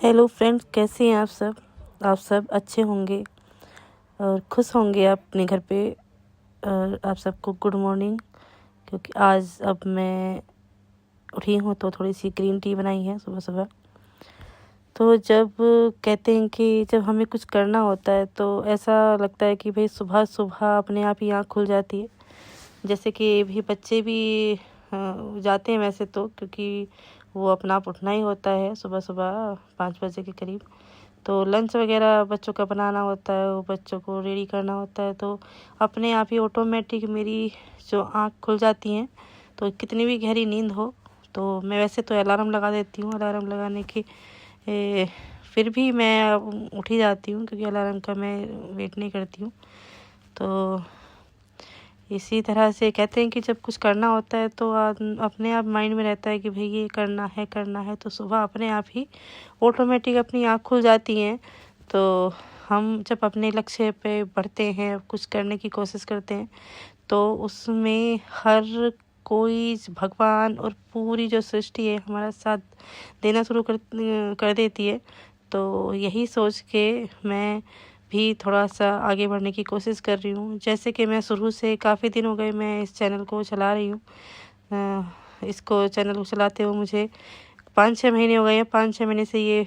Hello friends, कैसे हैं आप सब अच्छे होंगे और खुश होंगे अपने घर पे। और आप सबको गुड मॉर्निंग। क्योंकि आज अब मैं उठी हूँ तो थोड़ी सी ग्रीन टी बनाई है सुबह सुबह। तो जब कहते हैं कि जब हमें कुछ करना होता है तो ऐसा लगता है कि भाई सुबह सुबह अपने आप ही आँख खुल जाती है। जैसे कि भी बच्चे भी जाते हैं वैसे तो, क्योंकि वो अपना आप उठना ही होता है सुबह सुबह 5 बजे के करीब। तो लंच वगैरह बच्चों का बनाना होता है, वो बच्चों को रेडी करना होता है, तो अपने आप ही ऑटोमेटिक मेरी जो आँख खुल जाती हैं। तो कितनी भी गहरी नींद हो तो मैं वैसे तो अलार्म लगा देती हूँ। अलार्म लगाने के फिर भी मैं उठ ही जाती हूँ, क्योंकि अलार्म का मैं वेट नहीं करती हूँ। तो इसी तरह से कहते हैं कि जब कुछ करना होता है तो अपने आप माइंड में रहता है कि भाई ये करना है, तो सुबह अपने आप ही ऑटोमेटिक अपनी आँख खुल जाती हैं। तो हम जब अपने लक्ष्य पे बढ़ते हैं, कुछ करने की कोशिश करते हैं, तो उसमें हर कोई भगवान और पूरी जो सृष्टि है हमारा साथ देना शुरू कर देती है। तो यही सोच के मैं भी थोड़ा सा आगे बढ़ने की कोशिश कर रही हूँ। जैसे कि मैं शुरू से काफ़ी दिन हो गए मैं इस चैनल को चला रही हूँ। इसको चैनल को चलाते हुए मुझे 5-6 महीने हो गए हैं। 5-6 महीने से ये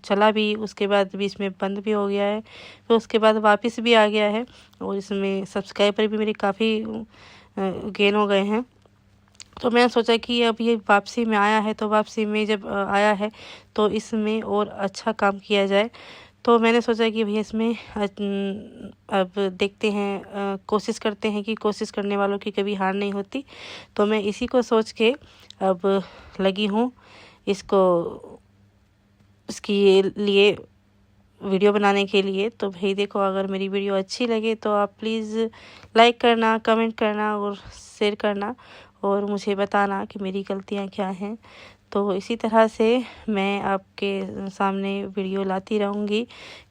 चला भी, उसके बाद बीच में बंद भी हो गया है, तो उसके बाद वापस भी आ गया है। और इसमें सब्सक्राइबर भी मेरे काफ़ी गेन हो गए हैं। तो मैंने सोचा कि अब ये वापसी में आया है, तो वापसी में जब आया है तो इसमें और अच्छा काम किया जाए। तो मैंने सोचा कि भैया इसमें अब देखते हैं, कोशिश करते हैं कि कोशिश करने वालों की कभी हार नहीं होती। तो मैं इसी को सोच के अब लगी हूँ इसके लिए वीडियो बनाने के लिए। तो भाई देखो, अगर मेरी वीडियो अच्छी लगे तो आप प्लीज़ लाइक करना, कमेंट करना और शेयर करना, और मुझे बताना कि मेरी गलतियाँ क्या हैं। तो इसी तरह से मैं आपके सामने वीडियो लाती रहूँगी,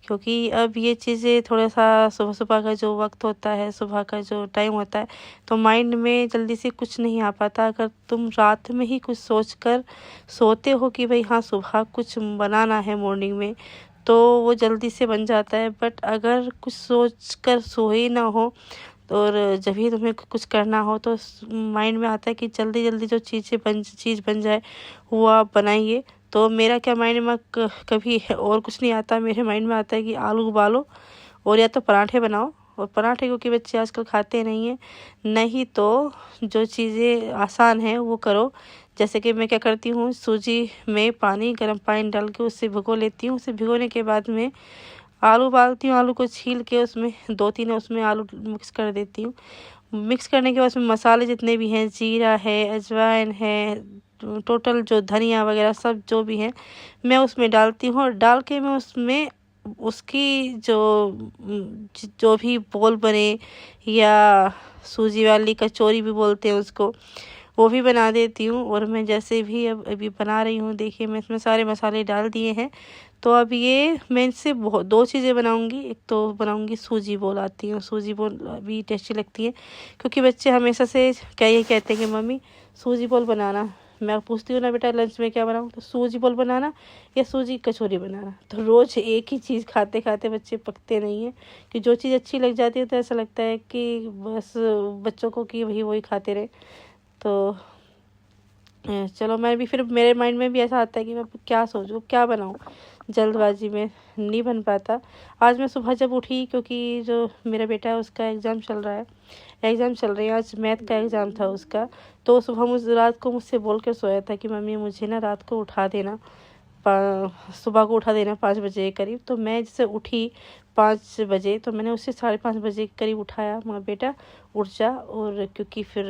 क्योंकि अब ये चीज़ें थोड़ा सा सुबह सुबह का जो वक्त होता है, सुबह का जो टाइम होता है, तो माइंड में जल्दी से कुछ नहीं आ पाता। अगर तुम रात में ही कुछ सोच कर सोते हो कि भाई हाँ सुबह कुछ बनाना है मॉर्निंग में, तो वो जल्दी से बन जाता है। बट अगर कुछ सोच कर सोए ना हो और जब भी तुम्हें कुछ करना हो तो माइंड में आता है कि जल्दी जल्दी जो चीज़ बन जाए वो आप बनाइए। तो मेरा क्या माइंड में कभी और कुछ नहीं आता। मेरे माइंड में आता है कि आलू उबालो और या तो पराठे बनाओ, और पराठे क्योंकि बच्चे आजकल खाते नहीं हैं, नहीं तो जो चीज़ें आसान हैं वो करो। जैसे कि मैं क्या करती हूँ, सूजी में गर्म पानी डाल के उसे भिगो लेती हूँ। उसे भिगोने के बाद में आलू उबालती हूँ, आलू को छील के उसमें 2-3 उसमें आलू मिक्स कर देती हूँ। मिक्स करने के बाद उसमें मसाले जितने भी हैं, जीरा है, अजवाइन है, टोटल जो धनिया वगैरह सब जो भी हैं मैं उसमें डालती हूँ। और डाल के मैं उसमें उसकी जो भी बोल बने, या सूजी वाली कचौरी भी बोलते हैं उसको, वो भी बना देती हूँ। और मैं जैसे भी अब अभी बना रही हूँ, देखिए मैं इसमें सारे मसाले डाल दिए हैं। तो अब ये मैं इससे बहुत 2 चीज़ें बनाऊँगी। एक तो बनाऊँगी सूजी बोल, आती है सूजी बोल भी टेस्टी लगती है, क्योंकि बच्चे हमेशा से क्या ये कहते हैं कि मम्मी सूजी बोल बनाना। मैं पूछती हूँ ना बेटा लंच में क्या बनाऊँ, तो सूजी बोल बनाना या सूजी कचौरी बनाना। तो रोज़ एक ही चीज़ खाते खाते बच्चे पकते नहीं हैं, कि जो चीज़ अच्छी लग जाती है तो ऐसा लगता है कि बस बच्चों को कि वही खाते रहे। तो चलो, मैं भी फिर मेरे माइंड में भी ऐसा आता है कि मैं क्या सोचूं, क्या बनाऊं, जल्दबाजी में नहीं बन पाता। आज मैं सुबह जब उठी, क्योंकि जो मेरा बेटा है उसका एग्ज़ाम चल रहे हैं, आज मैथ का एग्ज़ाम था उसका। तो सुबह रात को मुझसे बोल कर सोया था कि मम्मी मुझे ना रात को उठा देना, सुबह को उठा देना 5 बजे के करीब। तो मैं जैसे उठी 5 बजे, तो मैंने उसे 5:30 बजे के करीब उठाया, मगर बेटा उठ जा, और क्योंकि फिर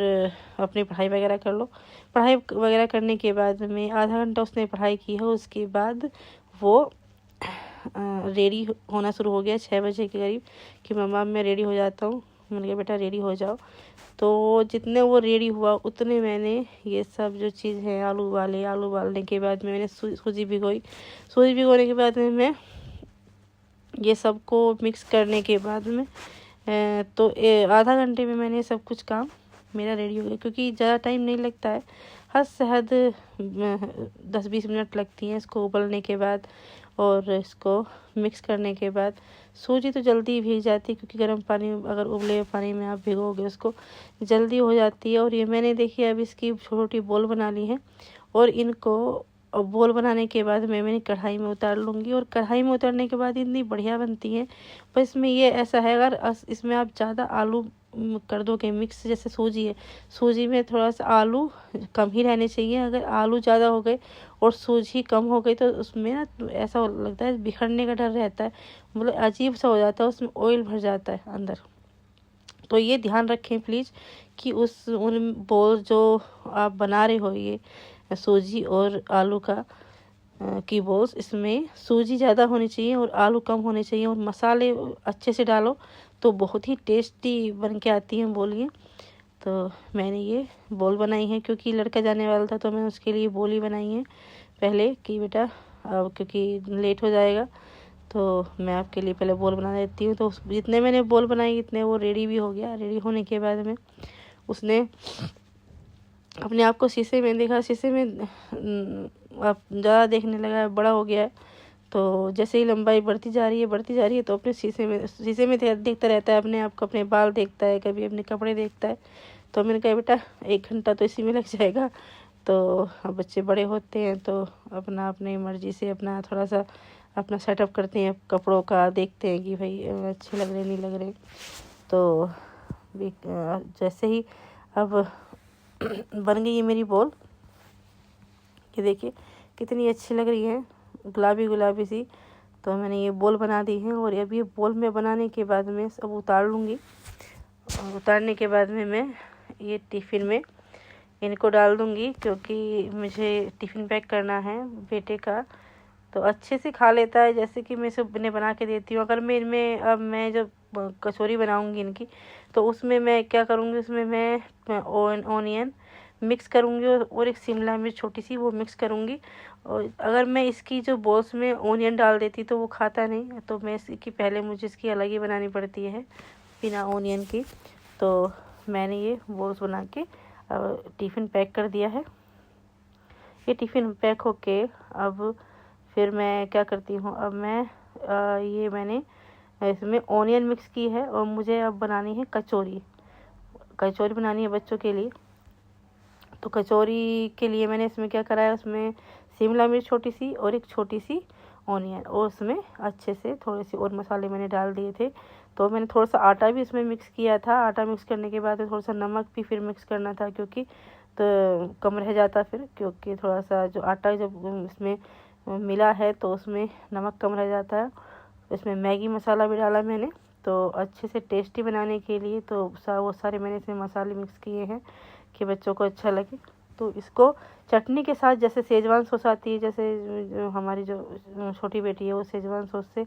अपनी पढ़ाई वगैरह कर लो। पढ़ाई वगैरह करने के बाद में आधा घंटा उसने पढ़ाई की है। उसके बाद वो रेडी होना शुरू हो गया 6 बजे के करीब, कि मम्मा मैं रेडी हो जाता हूँ। मैंने कहा बेटा रेडी हो जाओ। तो जितने वो रेडी हुआ उतने मैंने ये सब जो चीज़ है आलू उबालने के बाद में मैंने सूजी भिगोने के बाद में मैं ये सब को मिक्स करने के बाद में तो आधा घंटे में मैंने सब कुछ काम मेरा रेडी हो गया, क्योंकि ज़्यादा टाइम नहीं लगता है। हद से हद 10-20 मिनट लगती हैं इसको उबलने के बाद और इसको मिक्स करने के बाद। सूजी तो जल्दी भीग जाती है क्योंकि गर्म पानी, अगर उबले हुए पानी में आप भिगोगे उसको, जल्दी हो जाती है। और ये मैंने देखिए अब इसकी छोटी बोल बना ली है और इनको बोल बनाने के बाद मैंने कढ़ाई में उतार लूँगी। और कढ़ाई में उतारने के बाद इतनी बढ़िया बनती है। पर इसमें ये ऐसा है, अगर इसमें आप ज़्यादा आलू कर दोगे मिक्स, जैसे सूजी है, सूजी में थोड़ा सा आलू कम ही रहने चाहिए। अगर आलू ज़्यादा हो गए और सूजी कम हो गई तो उसमें ना ऐसा लगता है बिखरने का डर रहता है, मतलब अजीब सा हो जाता है, उसमें ऑयल भर जाता है अंदर। तो ये ध्यान रखें प्लीज़ कि उन बोल जो आप बना रहे हो, ये सूजी और आलू का की बोल्स, इसमें सूजी ज़्यादा होनी चाहिए और आलू कम होने चाहिए और मसाले अच्छे से डालो तो बहुत ही टेस्टी बन के आती हैं बोल ये। तो मैंने ये बोल बनाई है क्योंकि लड़का जाने वाला था तो मैंने उसके लिए बोल ही बनाई है पहले कि बेटा अब क्योंकि लेट हो जाएगा तो मैं आपके लिए पहले बोल बना देती हूँ। तो जितने मैंने बोल बनाई इतने वो रेडी भी हो गया। रेडी होने के बाद में उसने अपने आप को शीशे में देखा, शीशे में अब ज़्यादा देखने लगा, बड़ा हो गया है। तो जैसे ही लंबाई बढ़ती जा रही है तो अपने शीशे में देखता रहता है अपने आप को, अपने बाल देखता है, कभी अपने कपड़े देखता है। तो मैंने कहा बेटा 1 घंटा तो इसी में लग जाएगा। तो अब बच्चे बड़े होते हैं तो अपना अपनी मर्ज़ी से अपना थोड़ा सा अपना सेटअप करते हैं कपड़ों का, देखते हैं कि भाई अच्छे लग रहे नहीं लग रहे। तो जैसे ही अब बन गई है मेरी बोल, ये देखिए कितनी अच्छी लग रही है, गुलाबी गुलाबी सी। तो मैंने ये बोल बना दी है और अब ये बोल में बनाने के बाद में सब उतार लूँगी। और उतारने के बाद में मैं ये टिफ़िन में इनको डाल दूँगी क्योंकि मुझे टिफ़िन पैक करना है बेटे का। तो अच्छे से खा लेता है, जैसे कि मैं सब इन्हें बना के देती हूँ। अगर मैं इनमें अब मैं जब कचौरी बनाऊँगी इनकी तो उसमें मैं क्या करूँगी, उसमें मैं ऑनियन मिक्स करूँगी और एक शिमला मिर्च छोटी सी वो मिक्स करूँगी। और अगर मैं इसकी जो बॉल्स में ऑनियन डाल देती तो वो खाता नहीं, तो मैं इसकी पहले मुझे इसकी अलग ही बनानी पड़ती है बिना ऑनियन की। तो मैंने ये बॉल्स बना के टिफ़िन पैक कर दिया है। ये टिफ़िन पैक होके अब फिर मैं क्या करती हूँ, अब मैं ये मैंने इसमें ऑनियन मिक्स की है और मुझे अब बनानी है कचौरी बनानी है बच्चों के लिए। तो कचौरी के लिए मैंने इसमें क्या करा है, उसमें शिमला मिर्च छोटी सी और एक छोटी सी ऑनियन और उसमें अच्छे से थोड़े से और मसाले मैंने डाल दिए थे। तो मैंने थोड़ा सा आटा भी इसमें मिक्स किया था। आटा मिक्स करने के बाद थोड़ा सा नमक भी फिर मिक्स करना था क्योंकि तो कम रह जाता फिर, क्योंकि थोड़ा सा जो आटा जब इसमें मिला है तो उसमें नमक कम रह जाता है। इसमें मैगी मसाला भी डाला मैंने तो अच्छे से टेस्टी बनाने के लिए। तो वो सारे मैंने इसमें मसाले मिक्स किए हैं कि बच्चों को अच्छा लगे। तो इसको चटनी के साथ, जैसे सेजवान सॉस आती है, जैसे हमारी जो छोटी बेटी है वो सेजवान सॉस से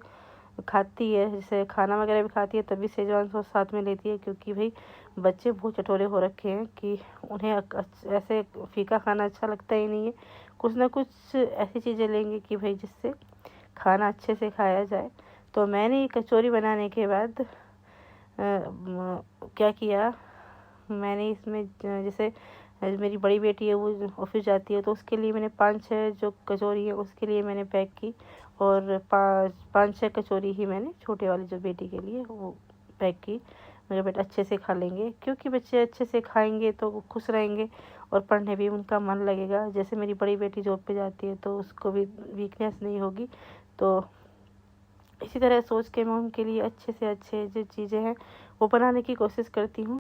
खाती है, जैसे खाना वगैरह भी खाती है तभी सेजवान सॉस साथ में लेती है क्योंकि भाई बच्चे बहुत चटोरे हो रखे हैं कि उन्हें ऐसे फीका खाना अच्छा लगता ही नहीं है। कुछ ना कुछ ऐसी चीज़ें लेंगे कि भाई जिससे खाना अच्छे से खाया जाए। तो मैंने ये कचौरी बनाने के बाद क्या किया, मैंने इसमें जैसे मेरी बड़ी बेटी है वो ऑफिस जाती है तो उसके लिए मैंने 5-6 जो कचौरी है उसके लिए मैंने पैक की और 5-6 कचौरी ही मैंने छोटे वाली जो बेटी के लिए वो पैक की। मेरे बेटा अच्छे से खा लेंगे क्योंकि बच्चे अच्छे से खाएंगे तो वो खुश रहेंगे और पढ़ने भी उनका मन लगेगा। जैसे मेरी बड़ी बेटी जॉब पे जाती है तो उसको भी वीकनेस नहीं होगी। तो इसी तरह सोच के मैं उनके लिए अच्छे से अच्छे जो चीज़ें हैं वो बनाने की कोशिश करती हूँ।